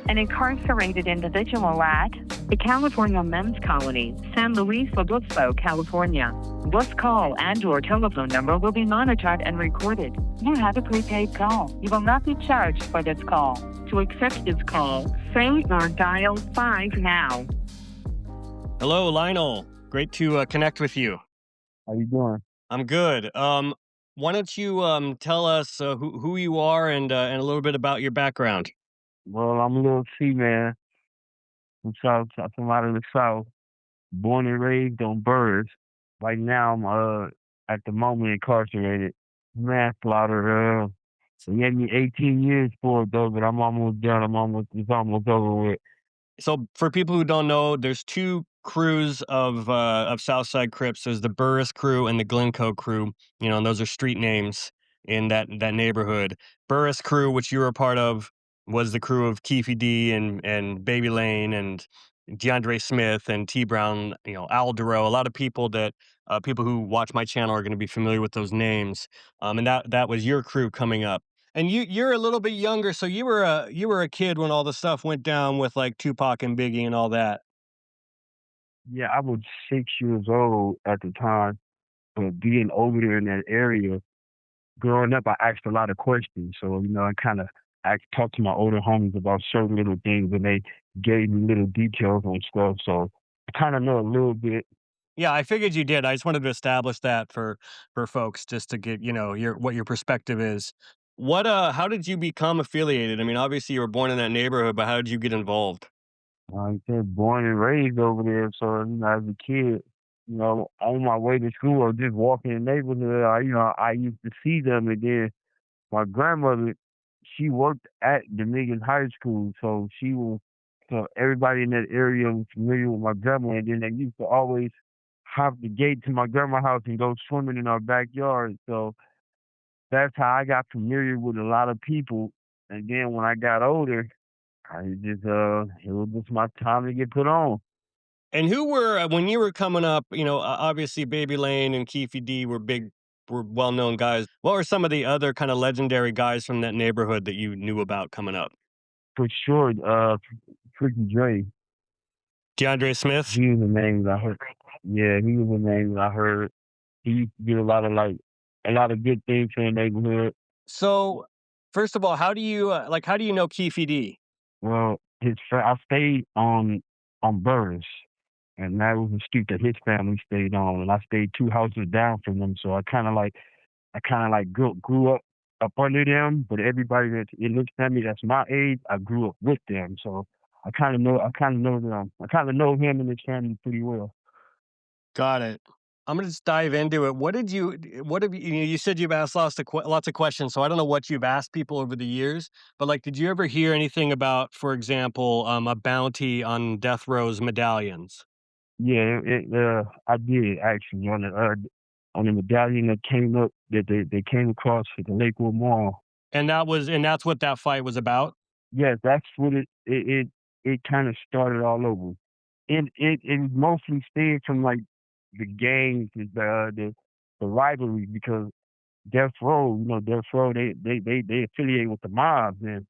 an incarcerated individual at the California Men's Colony, San Luis Obispo, California. This call and/or telephone number will be monitored and recorded. You have a prepaid call. You will not be charged for this call. To accept this call, say or dial 5 now. Hello, Lionel. Great to connect with you. How you doing? I'm good. Why don't you tell us who you are and a little bit about your background? Well, I'm a little C man from out of the South, born and raised on birds. Right now, I'm at the moment incarcerated, manslaughter. They gave me 18 years for it though, but I'm almost done. It's almost over with. So, for people who don't know, there's two crews of Southside Crips. There's the Burris crew and the Glencoe crew. And those are street names in that neighborhood. Burris crew, which you were a part of, was the crew of Keffe D and Baby Lane and DeAndre Smith and T Brown. Al Duro. A lot of people that people who watch my channel are going to be familiar with those names. And that was your crew coming up. And you're a little bit younger, so you were a kid when all the stuff went down with like Tupac and Biggie and all that. Yeah, I was 6 years old at the time, but being over there in that area, growing up, I asked a lot of questions. So, I kind of talked to my older homies about certain little things, and they gave me little details on stuff. So I kind of know a little bit. Yeah, I figured you did. I just wanted to establish that for folks just to get, what your perspective is. How did you become affiliated? I mean, obviously you were born in that neighborhood, but how did you get involved? I said born and raised over there. So, as a kid, on my way to school or just walking in the neighborhood, I used to see them. And then my grandmother, she worked at Dominion High School. So so everybody in that area was familiar with my grandma. And then they used to always hop the gate to my grandma's house and go swimming in our backyard. So that's how I got familiar with a lot of people. And then when I got older, it was just my time to get put on. And who were when you were coming up, obviously Baby Lane and Keffe D were well-known guys. What were some of the other kind of legendary guys from that neighborhood that you knew about coming up? For sure, Freaky Dre. DeAndre Smith? He was the name that I heard. Yeah, he was the name that I heard. He used to do a lot of good things for the neighborhood. So, first of all, how do you know Keffe D? Well, I stayed on Burris, and that was the street that his family stayed on, and I stayed 2 houses down from them. So I kind of like grew up under them, but everybody that it looks at me that's my age, I grew up with them. So I kind of know them. I kind of know him and his family pretty well. Got it. I'm gonna just dive into it. What have you said you've asked lots of questions, so I don't know what you've asked people over the years, but like, did you ever hear anything about, for example, a bounty on death row's medallions? Yeah, I did actually on the medallion that came up that they came across at the Lakewood Mall. And that's what that fight was about? Yes, that's what it kind of started all over. It mostly stemmed from like the gangs, the rivalry because Death Row, Death Row, they affiliate with the mobs, and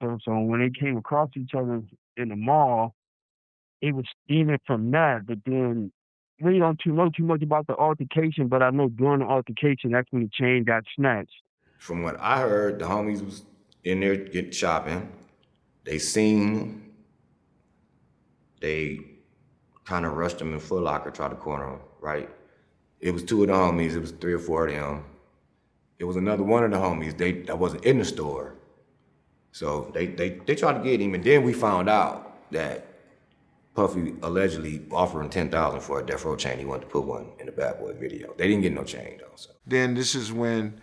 so when they came across each other in the mall, it was stemming from that. But then really don't know too much about the altercation, but I know during the altercation that's when the chain got snatched. From what I heard, the homies was in there getting shopping. They seen him. They kind of rushed him in Foot Locker, tried to corner him, right? It was two of the homies, it was 3 or 4 of them. It was another one of the homies, that wasn't in the store. So they tried to get him, and then we found out that Puffy allegedly offered him $10,000 for a death row chain. He wanted to put one in the Bad Boy video. They didn't get no chain though. So. Then this is when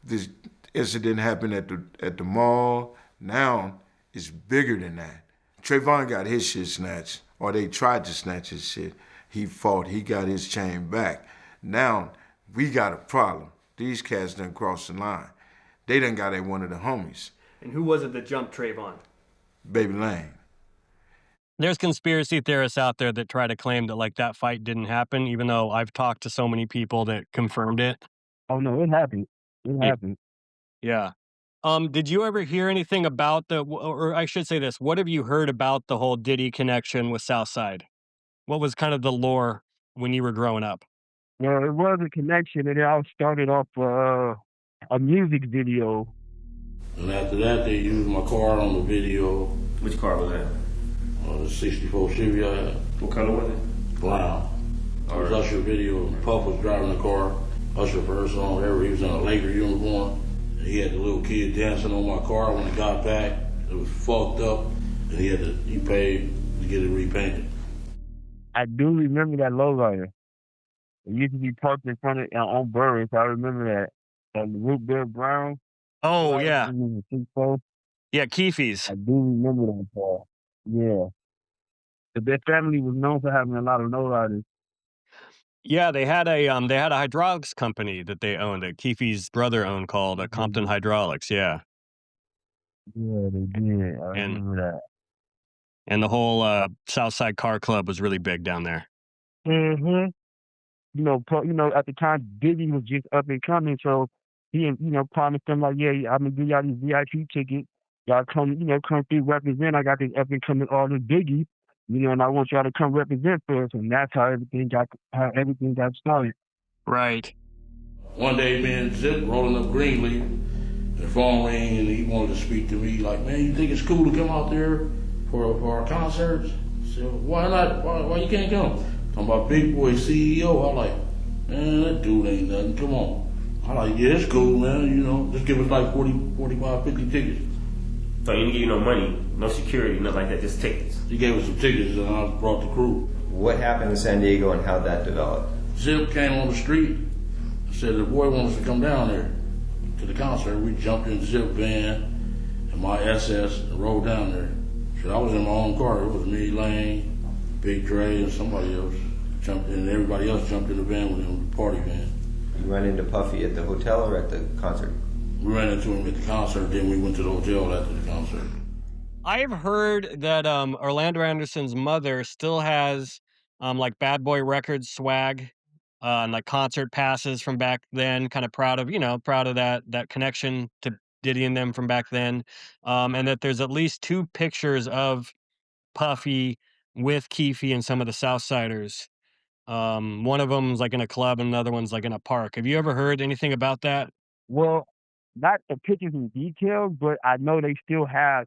this incident happened at the mall. Now it's bigger than that. Trayvon got his shit snatched, or they tried to snatch his shit. He fought, he got his chain back. Now we got a problem. These cats done crossed the line. They done got at one of the homies. And who was it that jumped Trayvon? Baby Lane. There's conspiracy theorists out there that try to claim that like that fight didn't happen, even though I've talked to so many people that confirmed it. Oh no, it happened. It happened. Yeah. Did you ever hear anything about or I should say this, what have you heard about the whole Diddy connection with Southside? What was kind of the lore when you were growing up? Well, it was a connection, and it all started off a music video. And after that, they used my car on the video. Which car was that? The 64 Chevy I had. What color was it? Brown. It was Usher video. Puff was driving the car. Usher first song ever. He was in a Laker uniform. And he had the little kid dancing on my car when he got back. It was fucked up. And he paid to get it repainted. I do remember that lowrider. It used to be parked in front of on Burris. I remember that. The root beer brown. Oh, yeah. Yeah, I Keffe's. do remember that car. Yeah. But their family was known for having a lot of lowriders. Yeah, they had a hydraulics company that they owned, that Keffe's brother owned, called Compton Hydraulics, yeah. Yeah, they did. I remember that. And the whole Southside Car Club was really big down there. Mm-hmm. You know, at the time, Diddy was just up and coming, so he, promised them like, yeah, I'm gonna give y'all these VIP tickets. Y'all come through, represent. I got this up and coming artist Biggie, and I want y'all to come represent for us, and that's how everything got started. Right. One day, me and Zip rolling up Greenleaf, and the phone rang, and he wanted to speak to me. Like, man, you think it's cool to come out there for our concerts? I said, why not? Why you can't come? Talking about Big Boy CEO. I'm like, man, that dude ain't nothing. Come on. I'm like, yeah, it's cool, man. Just give us like 40, 45, 50 tickets. So he didn't give you no money, no security, nothing like that, just tickets? He gave us some tickets, and I brought the crew. What happened in San Diego and how'd that develop? Zip came on the street. Said the boy wants us to come down there to the concert. We jumped in Zip van and my SS and rode down there. So I was in my own car. It was me, Lane, Big Dre, and somebody else jumped in. Everybody else jumped in the van with him, the party van. You ran into Puffy at the hotel or at the concert? We ran into him at the concert, then we went to the hotel after the concert. I've heard that Orlando Anderson's mother still has like Bad Boy Records swag and like concert passes from back then. Kind of proud of that connection to Diddy and them from back then, and that there's at least 2 pictures of Puffy with Keffe and some of the Southsiders. One of them's like in a club, and another one's like in a park. Have you ever heard anything about that? Well, not the pictures in detail, but I know they still have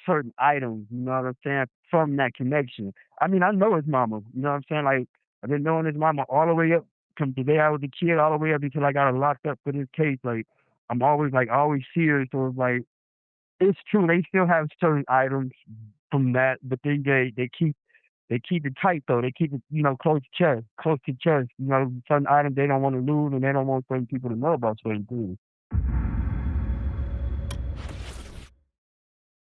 certain items, you know what I'm saying, from that connection. I mean, I know his mama, you know what I'm saying? Like, I've been knowing his mama all the way up from the day I was a kid, all the way up until I got her locked up for this case. Like, I'm always see her, so it's like, it's true, they still have certain items from that, but they keep it tight though. They keep it, close to chest. Certain items they don't want to lose, and they don't want certain people to know about certain things.